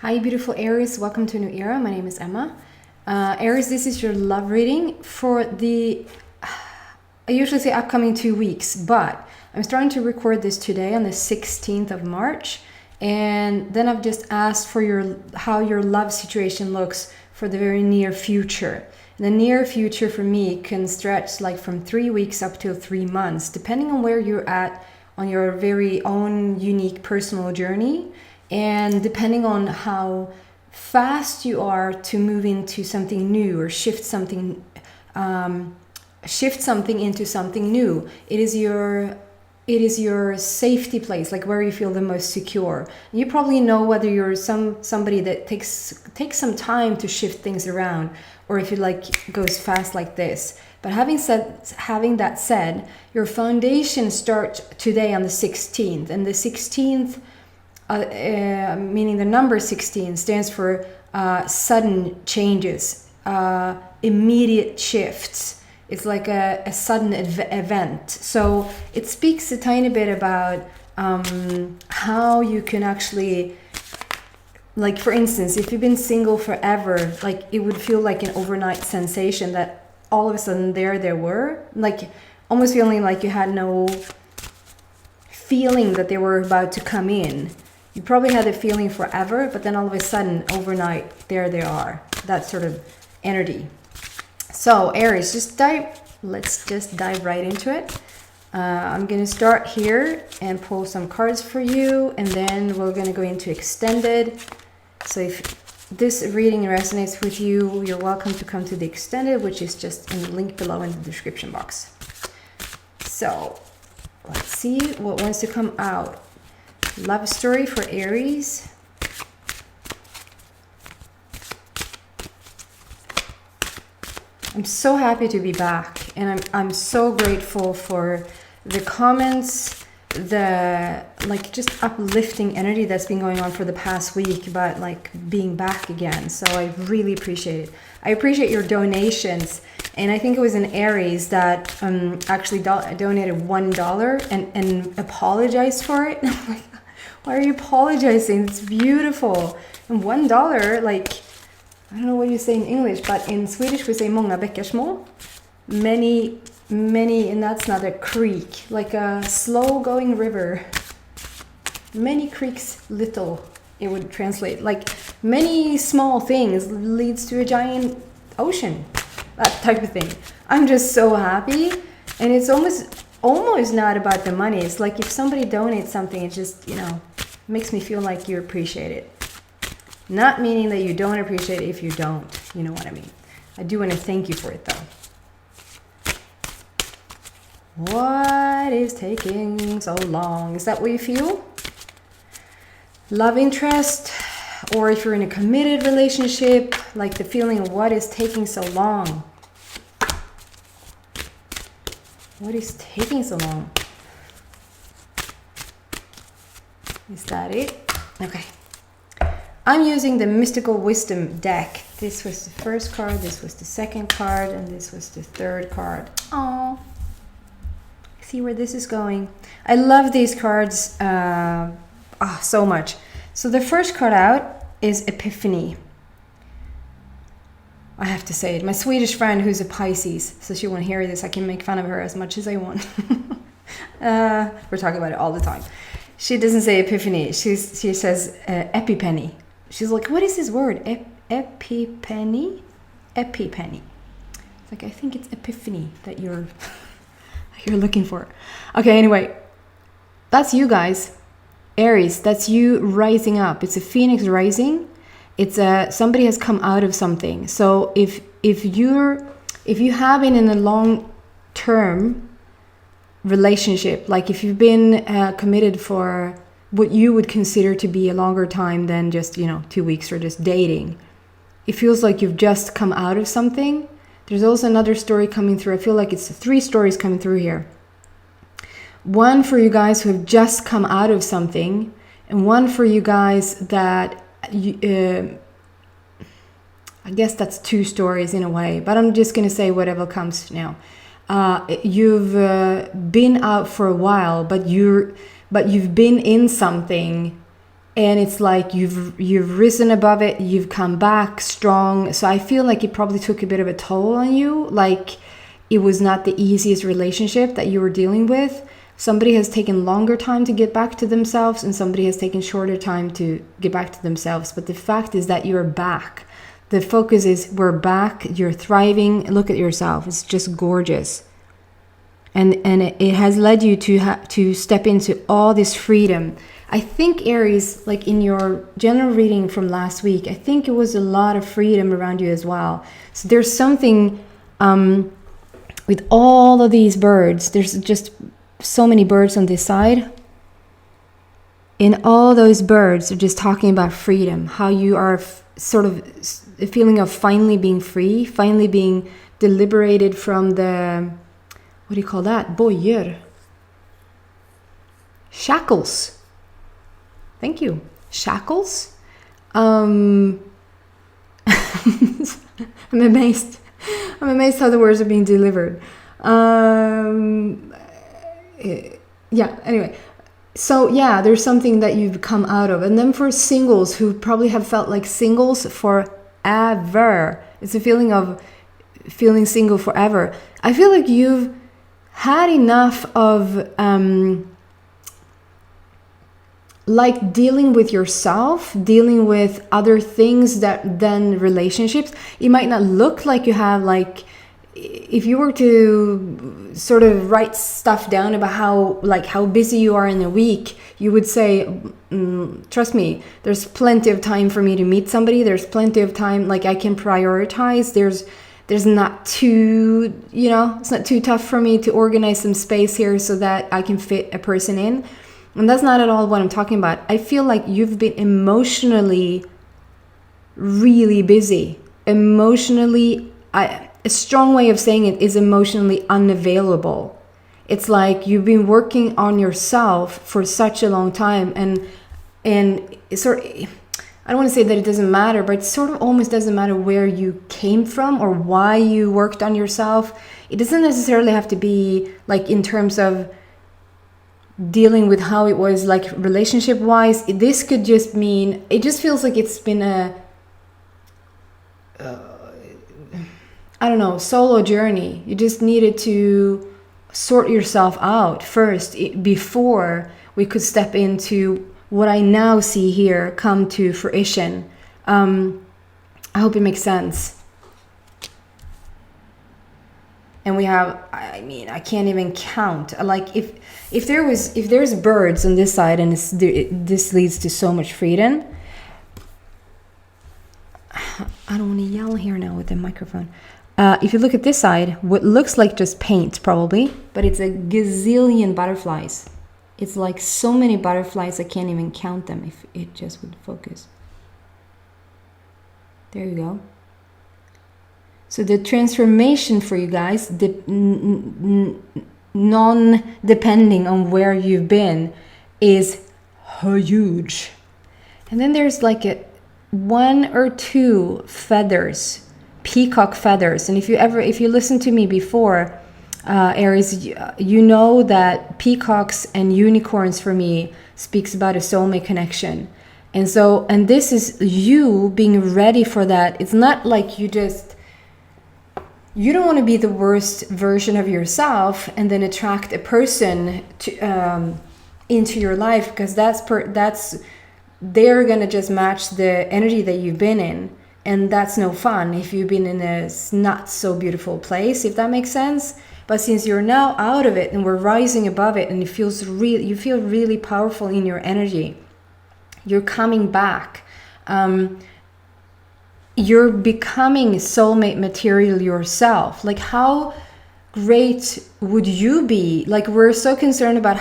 Hi, beautiful Aries. Welcome to a new era. My name is Emma. Aries, this is your love reading for the, I usually say upcoming 2 weeks, but I'm starting to record this today on the 16th of March. And then I've just asked for how your love situation looks for the very near future. And the near future for me can stretch like from 3 weeks up to 3 months, depending on where you're at on your very own unique personal journey. And depending on how fast you are to move into something new or shift something into something new, it is your safety place, like where you feel the most secure. You probably know whether you're somebody that takes some time to shift things around, or if it like goes fast like this. But having that said, your foundation starts today on the 16th, and the 16th. Meaning the number 16 stands for sudden changes, immediate shifts. It's like a sudden event. So it speaks a tiny bit about how you can actually, like for instance, if you've been single forever, like it would feel like an overnight sensation that all of a sudden they were, like almost feeling like you had no feeling that they were about to come in. You probably had a feeling forever, but then all of a sudden, overnight, there they are. That sort of energy. So Aries, let's just dive right into it. I'm going to start here and pull some cards for you, and then we're going to go into extended. So if this reading resonates with you, you're welcome to come to the extended, which is just in the link below in the description box. So let's see what wants to come out. Love story for Aries. I'm so happy to be back, and I'm so grateful for the comments, the like just uplifting energy that's been going on for the past week about like being back again. So I really appreciate it. I appreciate your donations, and I think it was an Aries that actually donated $1 and apologized for it. I'm like, why are you apologizing? It's beautiful. And $1, like, I don't know what you say in English, but in Swedish we say många bäckar små. Many, and that's not a creek, like a slow going river. Many creeks little, it would translate. Like many small things leads to a giant ocean. That type of thing. I'm just so happy. And it's almost not about the money. It's like if somebody donates something, it just, makes me feel like you appreciate it. Not meaning that you don't appreciate it if you don't. You know what I mean? I do want to thank you for it though. What is taking so long? Is that what you feel? Love interest, or if you're in a committed relationship, like the feeling of what is taking so long. What is taking so long? Is that it? Okay. I'm using the Mystical Wisdom deck. This was the first card, this was the second card, and this was the third card. Oh, see where this is going. I love these cards so much. So the first card out is Epiphany. I have to say it. My Swedish friend who's a Pisces, so she won't hear this. I can make fun of her as much as I want. We're talking about it all the time. She doesn't say epiphany. She says epiphany. She's like, what is this word? Epiphany? Epiphany. It's like, I think it's epiphany that you're looking for. Okay, anyway. That's you guys. Aries, that's you rising up. It's a phoenix rising. It's somebody has come out of something. So if you have been in a long-term relationship, like if you've been committed for what you would consider to be a longer time than just 2 weeks or just dating, it feels like you've just come out of something. There's also another story coming through. I feel like it's 3 stories coming through here. One for you guys who have just come out of something, and one for you guys that I guess that's 2 stories in a way, but I'm just gonna say whatever comes now. You've been out for a while, but you've been in something and it's like you've risen above it, you've come back strong. So I feel like it probably took a bit of a toll on you, like it was not the easiest relationship that you were dealing with. Somebody has taken longer time to get back to themselves, and somebody has taken shorter time to get back to themselves. But the fact is that you're back. The focus is we're back, you're thriving. Look at yourself, it's just gorgeous. And it has led you to step into all this freedom. I think, Aries, like in your general reading from last week, I think it was a lot of freedom around you as well. So there's something with all of these birds, there's just so many birds on this side. And all those birds are just talking about freedom, how you are sort of a feeling of finally being free, finally being liberated from the, what do you call that? Bojor. Shackles. Thank you. Shackles? I'm amazed. I'm amazed how the words are being delivered. Yeah, anyway. So yeah, there's something that you've come out of. And then for singles who probably have felt like singles forever, it's a feeling of feeling single forever. I feel like you've had enough of like dealing with yourself, dealing with other things than relationships. It might not look like you have, like, if you were to sort of write stuff down about how busy you are in a week, you would say, trust me, there's plenty of time for me to meet somebody. There's plenty of time, like I can prioritize. There's not too, it's not too tough for me to organize some space here so that I can fit a person in. And that's not at all what I'm talking about. I feel like you've been emotionally really busy. Emotionally, a strong way of saying it is emotionally unavailable. It's like you've been working on yourself for such a long time, and it's sort of, I don't want to say that it doesn't matter, but it sort of almost doesn't matter where you came from or why you worked on yourself. It doesn't necessarily have to be like in terms of dealing with how it was like relationship wise. This could just mean, it just feels like it's been a I don't know, solo journey. You just needed to sort yourself out first before we could step into what I now see here come to fruition. I hope it makes sense. And we have, I can't even count. Like if there's birds on this side, and this leads to so much freedom. I don't want to yell here now with the microphone. If you look at this side, what looks like just paint probably, but it's a gazillion butterflies. It's like so many butterflies, I can't even count them if it just would focus. There you go. So the transformation for you guys, non-depending on where you've been, is huge. And then there's like one or two feathers, peacock feathers. And if you listen to me before, Aries, you know that peacocks and unicorns for me speaks about a soulmate connection. And this is you being ready for that. It's not like you don't want to be the worst version of yourself and then attract a person to into your life, because they're gonna just match the energy that you've been in, and that's no fun if you've been in a not so beautiful place, if that makes sense. But since you're now out of it and we're rising above it, and you feel really powerful in your energy, you're coming back. You're becoming soulmate material yourself. Like, how great would you be? Like, we're so concerned about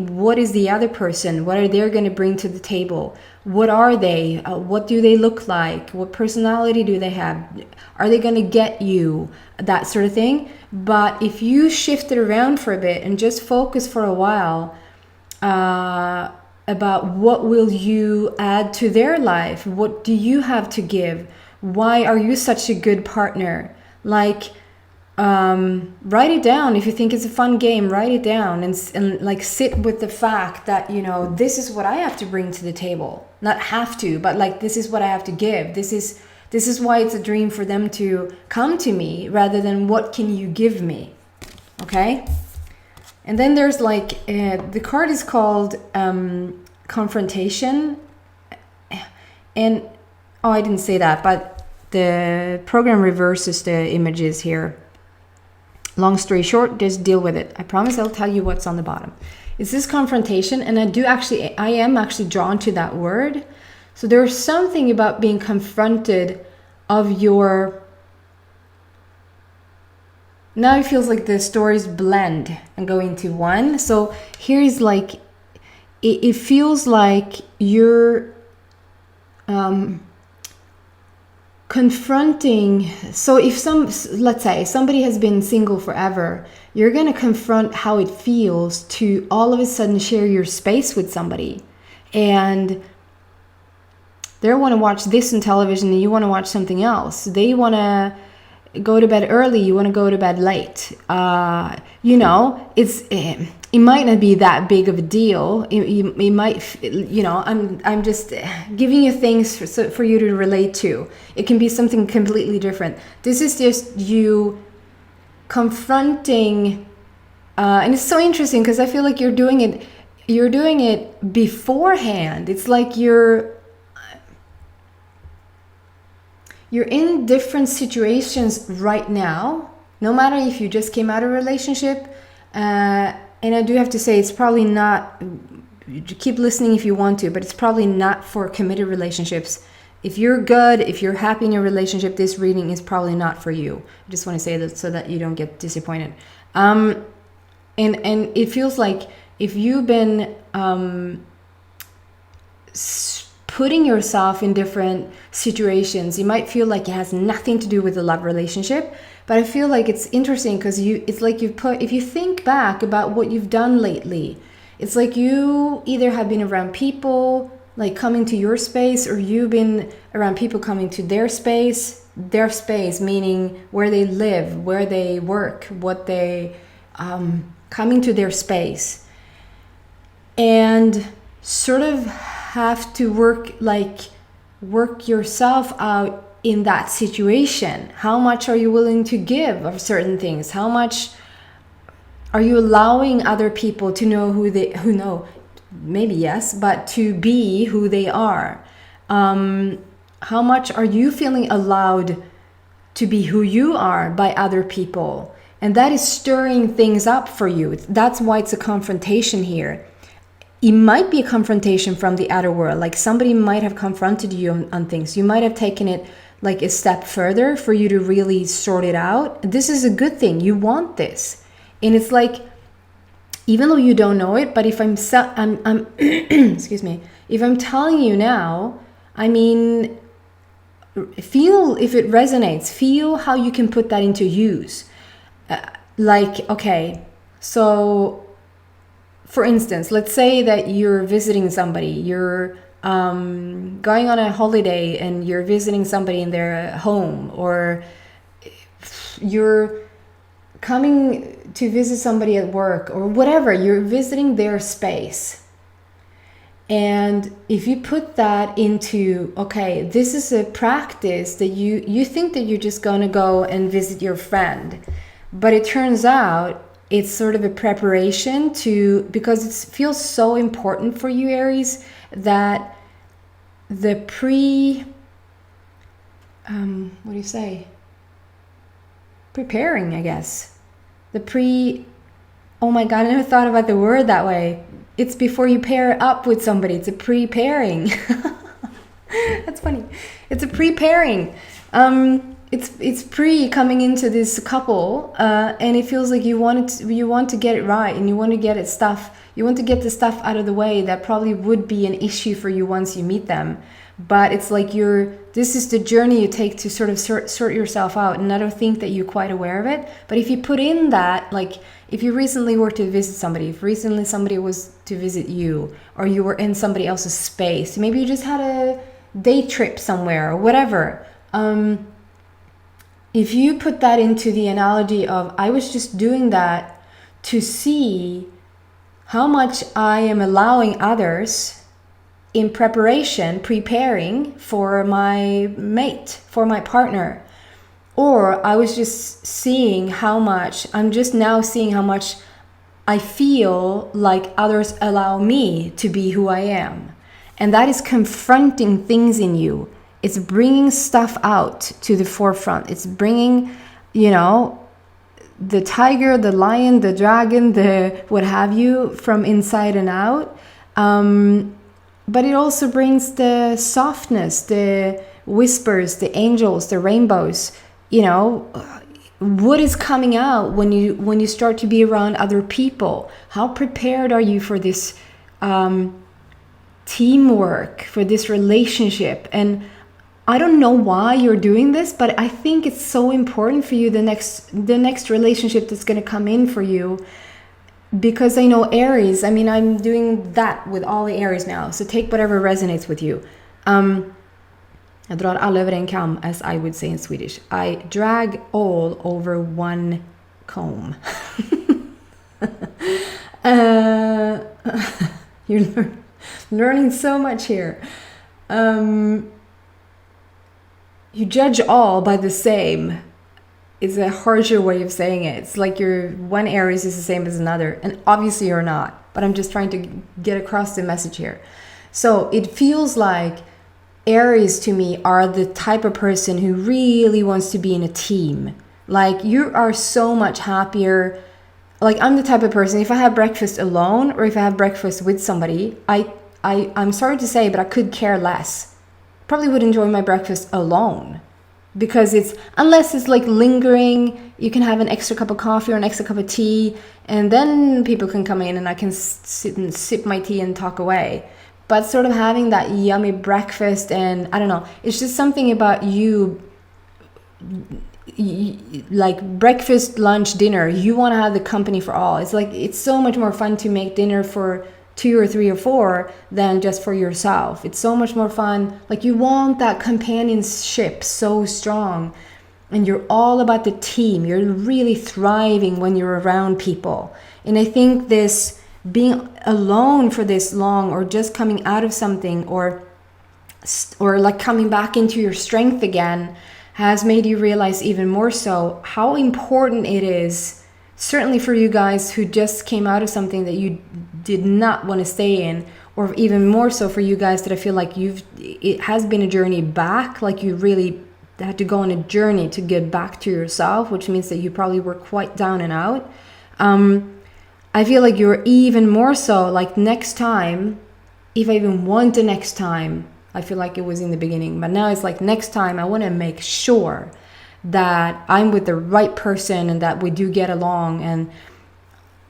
what is the other person? What are they going to bring to the table? What are they? What do they look like? What personality do they have? Are they going to get you? That sort of thing. But if you shift it around for a bit and just focus for a while about what will you add to their life? What do you have to give? Why are you such a good partner? Like, write it down. If you think it's a fun game, write it down and like sit with the fact that, you know, this is what I have to bring to the table. Not have to, but like, this is what I have to give. This is why it's a dream for them to come to me, rather than what can you give me. Okay. And then there's like, the card is called Confrontation. And, oh, I didn't say that, but the program reverses the images here. Long story short, just deal with it. I promise I'll tell you what's on the bottom. It's this confrontation, and I am actually drawn to that word. So there's something about being confronted of your... Now it feels like the stories blend and go into one. So here's like, it feels like you're confronting. So if let's say somebody has been single forever, you're going to confront how it feels to all of a sudden share your space with somebody, and they want to watch this on television and you want to watch something else. They want to go to bed early, you want to go to bed late. You know, it might not be that big of a deal. It might, you know, I'm just giving you things for you to relate to. It can be something completely different. This is just you confronting, and it's so interesting because I feel like you're doing it beforehand. It's like you're in different situations right now, no matter if you just came out of a relationship. And I do have to say, it's probably not, keep listening if you want to, but it's probably not for committed relationships. If you're good, if you're happy in your relationship, this reading is probably not for you. I just want to say that so that you don't get disappointed. And it feels like if you've been putting yourself in different situations, you might feel like it has nothing to do with the love relationship. But I feel like it's interesting because it's like if you think back about what you've done lately, it's like you either have been around people like coming to your space, or you've been around people coming to their space meaning where they live, where they work, what they coming to their space, and sort of have to work yourself out in that situation. How much are you willing to give of certain things? How much are you allowing other people to know who know, maybe yes, but to be who they are? How much are you feeling allowed to be who you are by other people? And that is stirring things up for you. That's why it's a confrontation here. It might be a confrontation from the outer world. Like somebody might have confronted you on things. You might have taken it like a step further for you to really sort it out. This is a good thing. You want this. And it's like, even though you don't know it, but if I'm excuse me, if I'm telling you now, I mean, feel if it resonates, feel how you can put that into use. Like, okay, so for instance, let's say that you're visiting somebody, you're going on a holiday and you're visiting somebody in their home, or you're coming to visit somebody at work, or whatever, you're visiting their space. And if you put that into, okay, this is a practice that you think that you're just going to go and visit your friend, but it turns out it's sort of a preparation because it feels so important for you, Aries, that the what do you say? Preparing, I guess. Oh my God, I never thought about the word that way. It's before you pair up with somebody. It's a preparing. That's funny. It's a preparing. It's pre coming into this couple, and it feels like you want to get it right, and you want to get the stuff out of the way that probably would be an issue for you once you meet them. But it's like this is the journey you take to sort of sort yourself out, and I don't think that you're quite aware of it. But if you put in that, like if you recently were to visit somebody, if recently somebody was to visit you, or you were in somebody else's space, maybe you just had a day trip somewhere or whatever, if you put that into the analogy of, I was just doing that to see how much I am allowing others in preparing for my mate, for my partner. Or I was just seeing I'm just now seeing how much I feel like others allow me to be who I am. And that is confronting things in you. It's bringing stuff out to the forefront. It's bringing, the tiger, the lion, the dragon, the what have you from inside and out. But it also brings the softness, the whispers, the angels, the rainbows. What is coming out when you start to be around other people? How prepared are you for this teamwork, for this relationship? And I don't know why you're doing this, but I think it's so important for you, the next relationship that's going to come in for you. Because I know Aries, I'm doing that with all the Aries now. So take whatever resonates with you. Jag drar alla över en kam, as I would say in Swedish. I drag all over one comb. You're learning so much here. You judge all by the same. It's a harsher way of saying it. It's like one Aries is the same as another. And obviously you're not. But I'm just trying to get across the message here. So it feels like Aries to me are the type of person who really wants to be in a team. Like you are so much happier. Like I'm the type of person, if I have breakfast alone or if I have breakfast with somebody, I'm sorry to say, but I could care less. Probably would enjoy my breakfast alone. Because unless it's like lingering, you can have an extra cup of coffee or an extra cup of tea, and then people can come in and I can sit and sip my tea and talk away. But sort of having that yummy breakfast, and I don't know, it's just something about you, like breakfast, lunch, dinner, you want to have the company for all. It's like, it's so much more fun to make dinner for 2 or 3 or 4 than just for yourself. It's so much more fun. Like you want that companionship so strong, and you're all about the team. You're really thriving when you're around people. And I think this being alone for this long, or just coming out of something, or like coming back into your strength again, has made you realize even more so how important it is, certainly for you guys who just came out of something that you did not want to stay in, or even more so for you guys that I feel like it has been a journey back, like you really had to go on a journey to get back to yourself, which means that you probably were quite down and out. I feel like you're even more so, like next time, if I even want the next time, I feel like it was in the beginning, but now it's like next time I want to make sure that I'm with the right person and that we do get along. And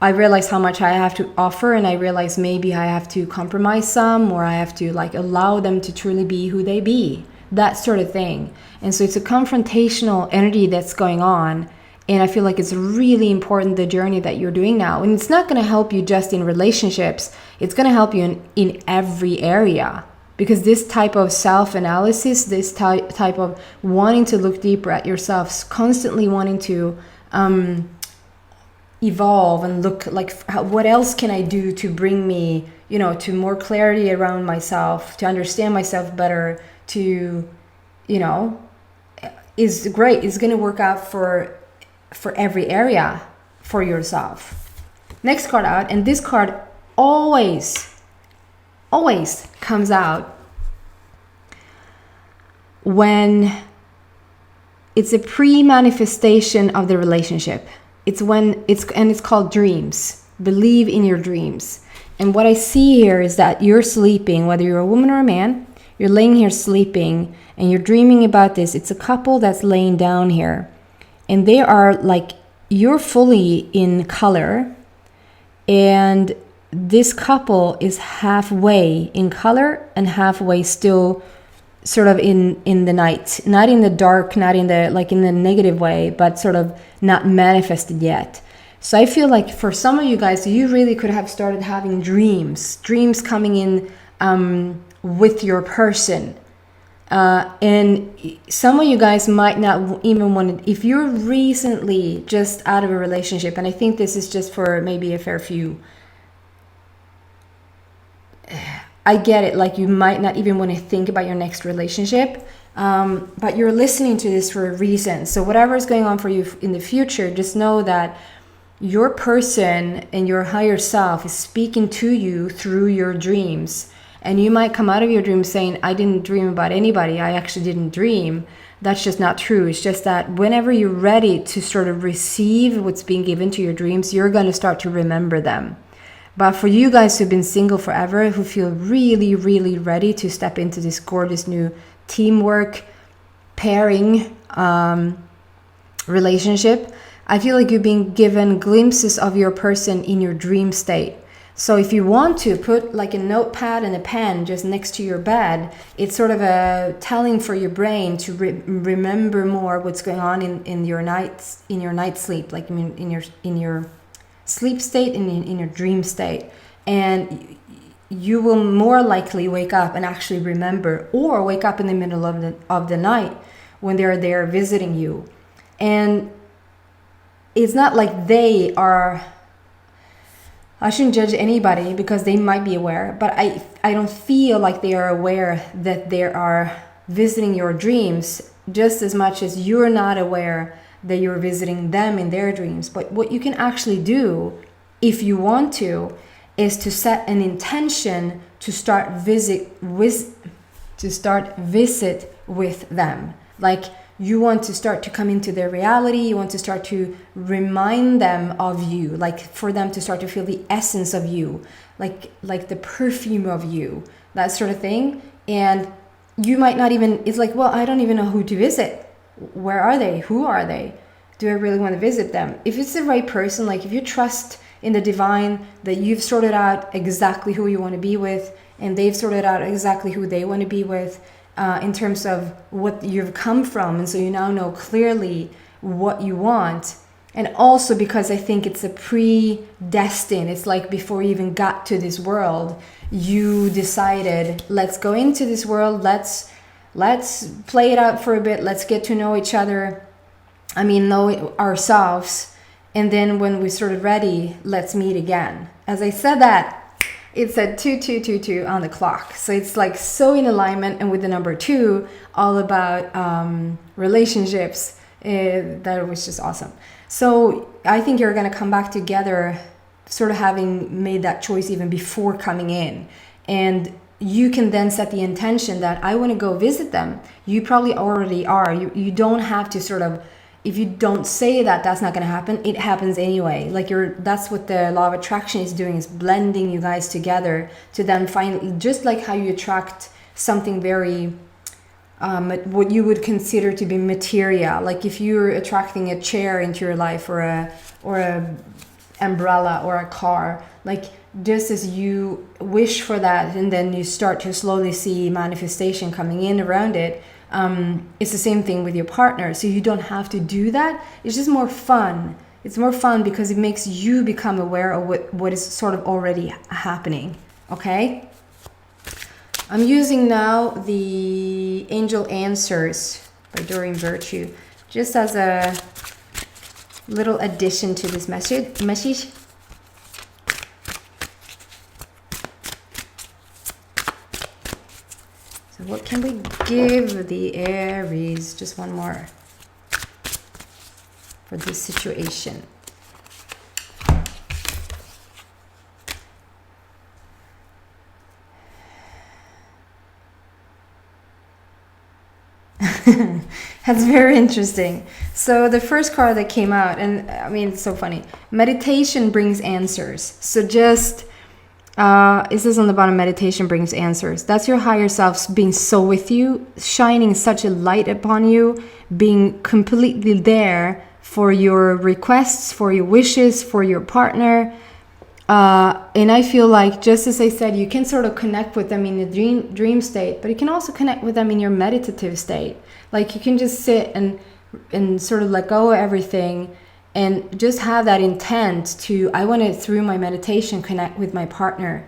I realize how much I have to offer, and I realize maybe I have to compromise some, or I have to like allow them to truly be who they be, that sort of thing. And so it's a confrontational energy that's going on. And I feel like it's really important, the journey that you're doing now. And it's not going to help you just in relationships. It's going to help you in every area. Because this type of self-analysis, this type of wanting to look deeper at yourself, constantly wanting to evolve and look like, what else can I do to bring me, to more clarity around myself, to understand myself better, to, is great. It's going to work out for every area for yourself. Next card out, and this card always comes out when it's a pre-manifestation of the relationship. It's called dreams. Believe in your dreams. And what I see here is that you're sleeping, whether you're a woman or a man, you're laying here sleeping and you're dreaming about this. It's a couple that's laying down here. And they are like, you're fully in color, and this couple is halfway in color and halfway still sort of in the night, not in the dark, not in the like in the negative way, but sort of not manifested yet. So I feel like for some of you guys, you really could have started having dreams coming in with your person. And some of you guys might not even want to, if you're recently just out of a relationship, and I think this is just for maybe a fair few, I get it, like you might not even want to think about your next relationship, but you're listening to this for a reason. So whatever is going on for you in the future, just know that your person and your higher self is speaking to you through your dreams. And you might come out of your dream saying, I didn't dream about anybody. I actually didn't dream. That's just not true. It's just that whenever you're ready to sort of receive what's being given to your dreams, you're going to start to remember them. But for you guys who've been single forever, who feel really, really ready to step into this gorgeous new teamwork, pairing relationship, I feel like you're being given glimpses of your person in your dream state. So if you want to put like a notepad and a pen just next to your bed, it's sort of a telling for your brain to remember more what's going on in your night sleep, like in your sleep state and in your dream state. And you will more likely wake up and actually remember, or wake up in the middle of the night when they're there visiting you. And it's not like they are, I shouldn't judge anybody because they might be aware, but I don't feel like they are aware that they are visiting your dreams just as much as you're not aware that you're visiting them in their dreams. But what you can actually do, if you want to, is to set an intention to start visit with them. Like, you want to start to come into their reality. You want to start to remind them of you, like for them to start to feel the essence of you, like the perfume of you, that sort of thing. And you might not even, it's like, well, I don't even know who to visit. Where are they? Who are they? Do I really want to visit them? If it's the right person, like if you trust in the divine that you've sorted out exactly who you want to be with, and they've sorted out exactly who they want to be with, in terms of what you've come from, and so you now know clearly what you want. And also because I think it's a predestined, it's like before you even got to this world, you decided, let's go into this world, let's play it out for a bit, let's get to know each other, know ourselves, and then when we're sort of ready, let's meet again. As I said that, it said 2222 on the clock. So it's like so in alignment, and with the number 2, all about relationships, that was just awesome. So I think you're going to come back together, sort of having made that choice even before coming in. And you can then set the intention that I want to go visit them. You probably already are. You don't have to sort of, if you don't say that, that's not going to happen. It happens anyway. Like that's what the law of attraction is doing, is blending you guys together to then find, just like how you attract something very, what you would consider to be material. Like if you're attracting a chair into your life, or a umbrella, or a car, like just as you wish for that, and then you start to slowly see manifestation coming in around it. It's the same thing with your partner. So you don't have to do that. It's just more fun. It's more fun because it makes you become aware of what is sort of already happening. Okay? I'm using now the Angel Answers by Doreen Virtue, just as a little addition to this message. So what can we give the Aries? Just one more for this situation. That's very interesting. So the first card that came out, and it's so funny. Meditation brings answers. So just it says on the bottom, meditation brings answers. That's your higher self being so with you, shining such a light upon you, being completely there for your requests, for your wishes, for your partner. And I feel like, just as I said, you can sort of connect with them in the dream state, but you can also connect with them in your meditative state. Like you can just sit and sort of let go of everything and just have that intent to, I want to, through my meditation, connect with my partner,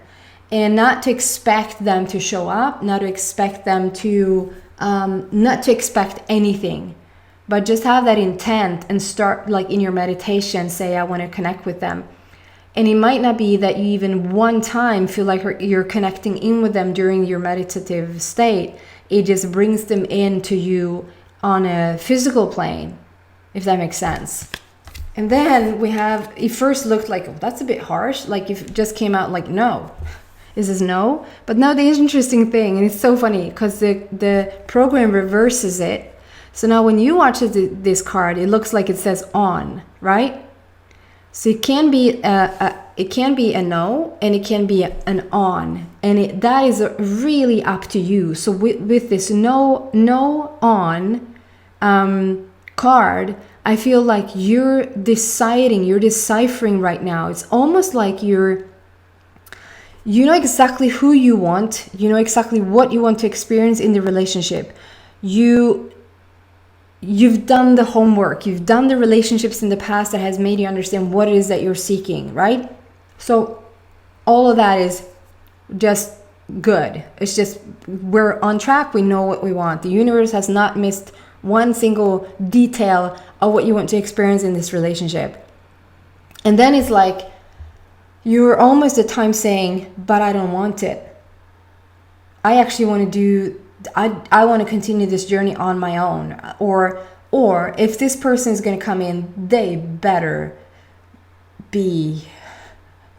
and not to expect them to show up, not to expect them to not to expect anything, but just have that intent and start, like in your meditation, say, I want to connect with them. And it might not be that you even one time feel like you're connecting in with them during your meditative state. It just brings them into you on a physical plane, if that makes sense. And then we have, it first looked like, oh, that's a bit harsh. Like it just came out like no. Is this no? But now the interesting thing, and it's so funny because the program reverses it. So now when you watch this card, it looks like it says on, right? So it can be a no, and it can be an on, and that is really up to you. So with this no on card, I feel like you're deciding, you're deciphering right now. It's almost like you know exactly who you want, you know exactly what you want to experience in the relationship. You've done the homework, you've done the relationships in the past that has made you understand what it is that you're seeking, right? So all of that is just good. It's just, we're on track, we know what we want. The universe has not missed one single detail of what you want to experience in this relationship. And then it's like, you're almost at times saying, but I don't want it. I actually want to I want to continue this journey on my own. Or if this person is going to come in, they better be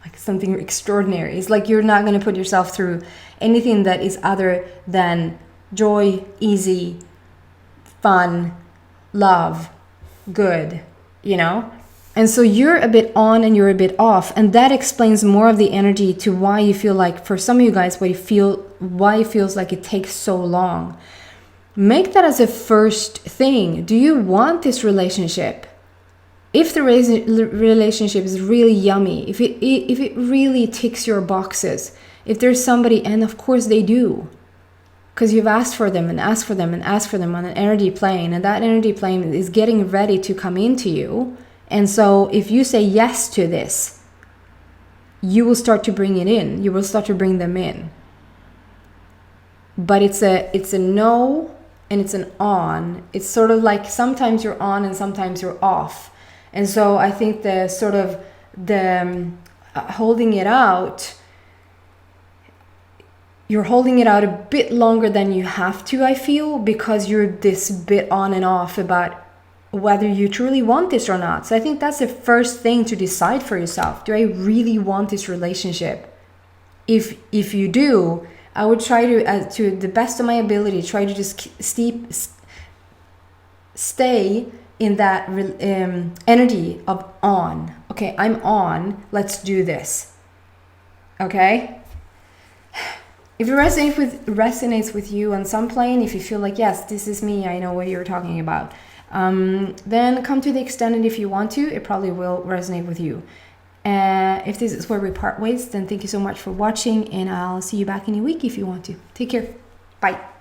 like something extraordinary. It's like you're not going to put yourself through anything that is other than joy, easy, fun, love, good, you know? And so you're a bit on and you're a bit off, and that explains more of the energy to why you feel like, for some of you guys, why it feels like it takes so long. Make that as a first thing. Do you want this relationship? If the relationship is really yummy, if it really ticks your boxes, if there's somebody, and of course they do, because you've asked for them and asked for them and asked for them on an energy plane, and that energy plane is getting ready to come into you. And so if you say yes to this, you will start to bring it in. You will start to bring them in. But it's a no and it's an on. It's sort of like sometimes you're on and sometimes you're off. And so I think the sort of holding it out, you're holding it out a bit longer than you have to, I feel, because you're this bit on and off about whether you truly want this or not. So I think that's the first thing to decide for yourself. Do I really want this relationship? If you do, I would try to the best of my ability, try to just stay in that energy of on. Okay, I'm on. Let's do this. Okay? If it resonates with you on some plane, if you feel like, yes, this is me, I know what you're talking about, then come to the extended if you want to. It probably will resonate with you. If this is where we part ways, then thank you so much for watching, and I'll see you back in a week if you want to. Take care. Bye.